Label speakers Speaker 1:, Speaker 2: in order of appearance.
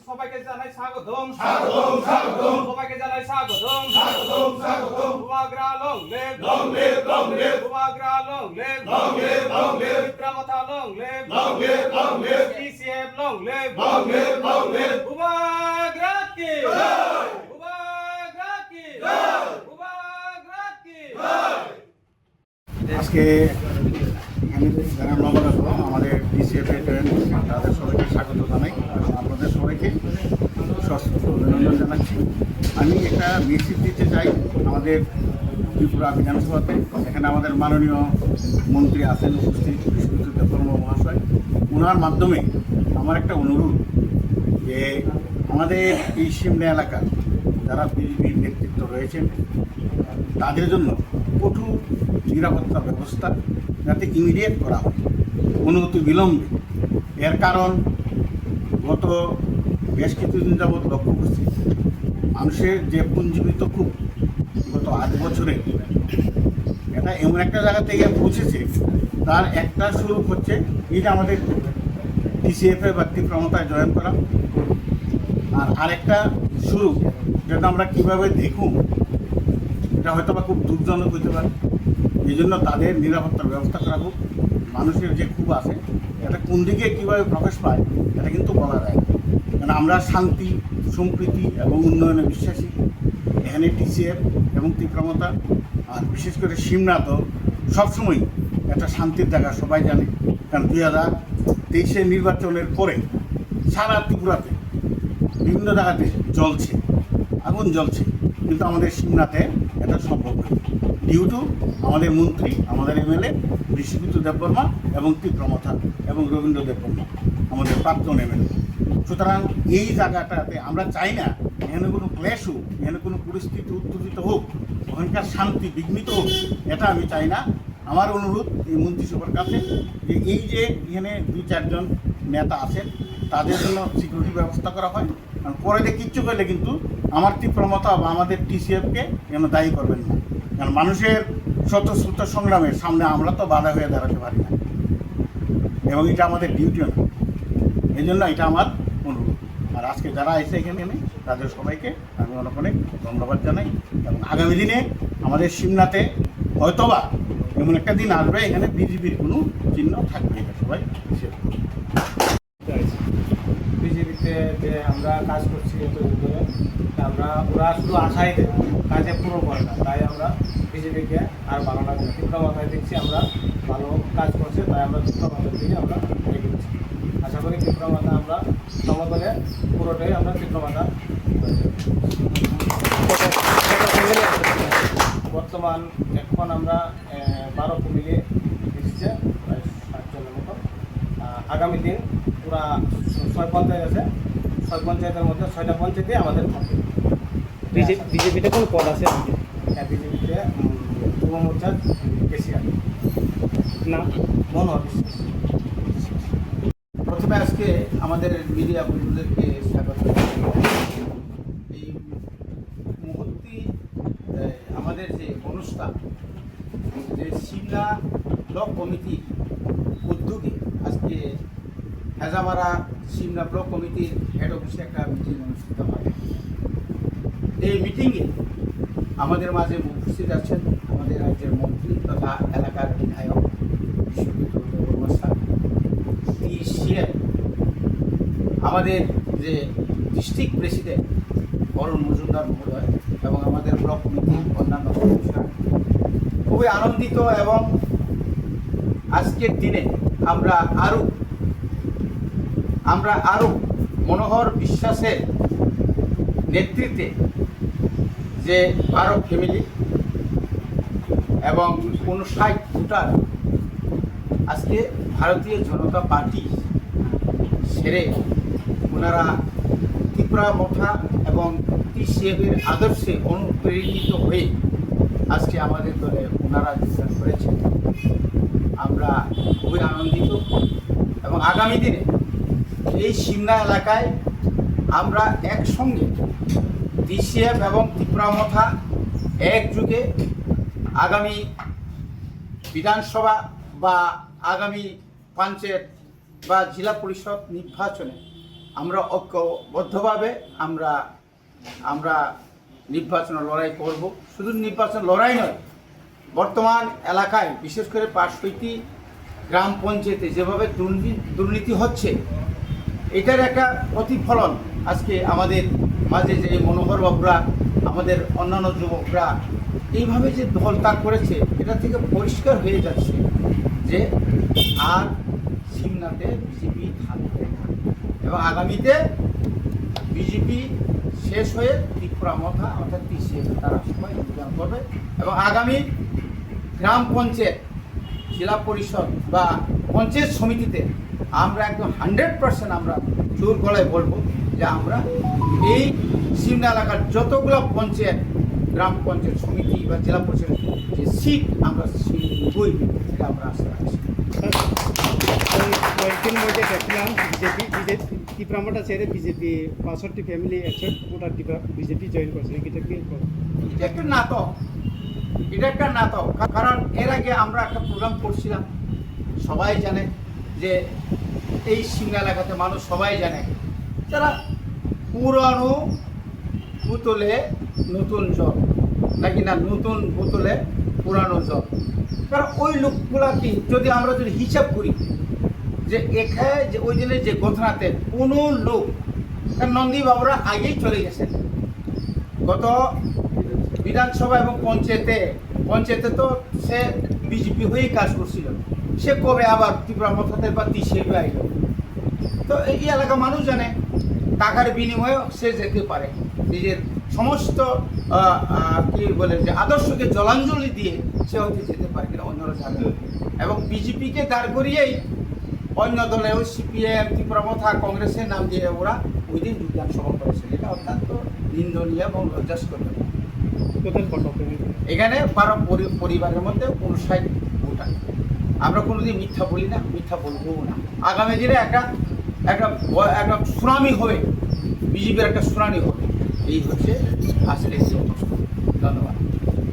Speaker 1: সবাইকে জানাই স্বাগতম স্বাগতম স্বাগতম সবাইকে জানাই স্বাগতম স্বাগতম স্বাগতম Bubagra long live Bubagra long live বিক্রমতা long live PCF long live Bubagra কি বুবাগ্রা কি বুবাগ্রা কি
Speaker 2: আজকে যারা নগর আমাদের পিসিএফে জয়েন করছে তাদের সবাইকে স্বাগত জানাই এবং আপনাদের সবাইকে সশস্ত্র অভিনন্দন জানাচ্ছি। আমি একটা মেসেজ দিতে চাই আমাদের ত্রিপুরা বিধানসভাতে, এখানে আমাদের মাননীয় মন্ত্রী আছেন উপস্থিত বিশ্বজিৎ দেববর্মা মহাশয়। ওনার মাধ্যমে আমার একটা অনুরোধ যে আমাদের এই সিমলা এলাকার যারা বিজেপির নেতৃত্ব রয়েছেন তাদের জন্য কঠোর নিরাপত্তা ব্যবস্থা যাতে ইমিডিয়েট করা হয় অনতি বিলম্বে। এর কারণ গত বেশ কিছুদিন যাবৎ লক্ষ্য করছি মানুষের যে পুঞ্জীবিত খুব গত 8 বছরে এটা এমন একটা জায়গা থেকে পৌঁছেছে, তার একটা স্বরূপ হচ্ছে এই যে আমাদের টিসিএফে বা তীব্রমতায় জয়েন করা, আর আরেকটা স্বরূপ যেটা আমরা কীভাবে দেখুন এটা হয়তো বা খুব দুঃখজনক হতে পারে। এই জন্য তাদের নিরাপত্তার ব্যবস্থা করা হোক। মানুষের যে খুব আছে এটা কোন দিকে কীভাবে প্রকাশ পায় এটা কিন্তু বলা যায়, কারণ আমরা শান্তি সম্প্রীতি এবং উন্নয়নে বিশ্বাসী। এখানে টিসিএফ এবং তীব্রমতা আর বিশেষ করে সিমনা তো সবসময় একটা শান্তির জায়গা, সবাই জানে। কারণ 2023 নির্বাচনের পরে সারা ত্রিপুরাতে বিভিন্ন জায়গাতে জ্বলছে, আগুন জ্বলছে, কিন্তু আমাদের সিমনাতে এটা সম্ভব হয় ডিউ টু আমাদের মন্ত্রী, আমাদের এমএলএ বিশ্বজিৎ দেববর্মা এবং তীব্রমতা এবং রবীন্দ্র দেববর্মা আমাদের প্রাক্তন এমএলএ। সুতরাং এই জায়গাটাতে আমরা চাই না এখানে কোনো ক্লেশ হোক, এখানে কোনো পরিস্থিতি উত্তেজিত হোক, ওখানকার শান্তি বিঘ্নিত হোক, এটা আমি চাই না। আমার অনুরোধ এই মন্ত্রিসভার কাছে যে এই যে এখানে 2-4 জন নেতা আছেন তাদের জন্য সিকিউরিটি ব্যবস্থা করা হয়। কারণ পরে যে কিচ্ছু করলে কিন্তু আমার তীব্রমতা বা আমাদের টিসিএফকে যেন দায়ী করবেন না, কারণ মানুষের স্বতঃস্ফূর্ত সংগ্রামের সামনে আমরা তো বাধা হয়ে দাঁড়াতে পারি না এবং এটা আমাদের ডিউটিও না। এই জন্য এটা আমার অনুরোধ। আর আজকে যারা এসে এখানে তাদের সবাইকে আমি অনেক ধন্যবাদ জানাই এবং আগামী দিনে আমাদের সিমনাতে হয়তোবা এমন একটা দিন আসবে এখানে বিজেপির কোনো চিহ্ন থাকবে না। সবাই
Speaker 1: বিজেপিতে যে আমরা কাজ করছি আমরা ওরা শুধু আশাই দেয়, কাজে পুরো করে না, তাই আমরা বিজেপিকে আর ভালো লাগে না। তীব্রমাথায় দেখছি আমরা ভালো কাজ করছে, তাই আমরা তীব্রমাথার দিকে আমরা এগিয়েছি। আশা করি তীব্রমাথা আমরা সমতলে পুরোটাই আমরা তীব্রমাথা। বর্তমান এখন আমরা 12 মিলিয়ে এসেছে প্রায় 60 জনের মতো। আগামী দিন পুরা 6 পঞ্চায়েত আছে, 6 পঞ্চায়েতের মধ্যে 6টা পঞ্চায়েতে আমাদের থাকে।
Speaker 3: বিজেপিতে কোন পদ আছে?
Speaker 1: হ্যাঁ, বিজেপিতে যুব মোর্চার কেসিআর
Speaker 3: নাম
Speaker 1: মনোহর বিশ্বাস।
Speaker 4: প্রথমে আজকে আমাদের মিডিয়া বন্ধুদেরকে স্বাগত। এই মুহূর্তে আমাদের যে অনুষ্ঠান, যে সিমলা ব্লক কমিটির উদ্যোগে আজকে হেজামারা সিমলা ব্লক কমিটির হেড অফিসে একটা মিটিং অনুষ্ঠিত হয়। এই মিটিংয়ে আমাদের মাঝে উপস্থিত আছেন আমাদের রাজ্যের মন্ত্রী তথা এলাকার বিধায়ক বিশ্বজিৎ দেববর্মা স্যার, টিসিএফ আমাদের যে ডিস্ট্রিক্ট প্রেসিডেন্ট অরুণ মজুমদার মহোদয় এবং আমাদের ব্লক কমিটির অন্যান্য সদস্যরা। খুবই আনন্দিত এবং আজকের দিনে আমরা আরও মনোহর বিশ্বাসের নেতৃত্বে যে 12 ফ্যামিলি এবং 59 ভোটার আজকে ভারতীয় জনতা পার্টি ছেড়ে ওনারা তীব্রমতা এবং টিসিএফের আদর্শে অনুপ্রেরিত হয়ে আজকে আমাদের দলে ওনারা যোগদান করেছেন। আমরা খুবই আনন্দিত এবং আগামী দিনে এই সিমলা এলাকায় আমরা একসঙ্গে টিসিএফ এবং তীব্রমতা একযোগে আগামী বিধানসভা বা আগামী পঞ্চায়েত বা জেলা পরিষদ নির্বাচনে আমরা ঐক্যবদ্ধভাবে আমরা নির্বাচন লড়াই করব। শুধু নির্বাচন লড়াই নয়, বর্তমান এলাকায় বিশেষ করে 65টি গ্রাম পঞ্চায়েতে যেভাবে দুর্নীতি হচ্ছে, এটার একটা প্রতিফলন আজকে আমাদের মাঝে যে মনোহর বাবুরা, আমাদের অন্যান্য যুবকরা এইভাবে যে দল ত্যাগ করেছে, এটা থেকে পরিষ্কার হয়ে যাচ্ছে যে আর সিমনাতে বিজেপি থাকবে না এবং আগামীতে বিজেপি শেষ হয়ে ত্রিপুরা মথা অর্থাৎ TCF তারা সবাই যোগদান করবে এবং আগামী গ্রাম পঞ্চায়েত, জেলা পরিষদ বা পঞ্চায়েত সমিতিতে আমরা একদম 100% আমরা জোর গলায় বলবো যে আমরা এই সিমনা এলাকার যতগুলো পঞ্চায়েত, গ্রাম পঞ্চায়েত সমিতি বা জেলা পরিষদ যে সিট আমরা বই এটা আমরা আশা রাখছি।
Speaker 3: কয়েকদিন মধ্যে দেখলাম বিজেপি ত্রিপুরামাটা ছেড়ে বিজেপি 65টি ফ্যামিলি 61 ভোটার বিজেপি জয়েন করছে। এটা কি
Speaker 4: এটা একটা নাটক, কারণ এর আগে আমরা একটা প্রোগ্রাম করছিলাম, সবাই জানে যে এই সিমনা এলাকাতে মানুষ সবাই জানে যারা পুরানো বোতলে নতুন জল নাকি না নতুন বোতলে পুরানো জল। কারণ ওই লোকগুলা কি যদি আমরা হিসাব করি যে এখানে যে ওই দিনের যে ঘটনাতে কোনো লোক, নন্দী বাবুরা আগেই চলে গেছেন গত বিধানসভা এবং পঞ্চায়েতে তো সে বিজেপি হয়েই কাজ করছিল, সে কবে আবার ত্রিপুরা মথাতে বা TCF আইল। তো এই এলাকা মানুষ জানে টাকার বিনিময়ে সে যেতে পারে, নিজের সমস্ত কি বলে যে আদর্শকে জলাঞ্জলি দিয়ে সে হয়তো যেতে পারে কিনা অন্যরা জানে। এবং বিজেপিকে দাঁড় করিয়েই অন্য দলে ওই CPM, ত্রিপুরা মথা, কংগ্রেসের নাম দিয়ে ওরা ওই দিন যোগদান সভা করেছে। এটা অত্যন্ত নিন্দনীয় এবং লজ্জাস্কর। এখানে 12 পরিবারের মধ্যে 59 ভোটার। আমরা কোনোদিন মিথ্যা বলি না, মিথ্যা বলবও না। আগামী দিনে একটা সুনামি হবে, বিজেপির একটা সুনামি হবে। এই হচ্ছে আজকে। ধন্যবাদ।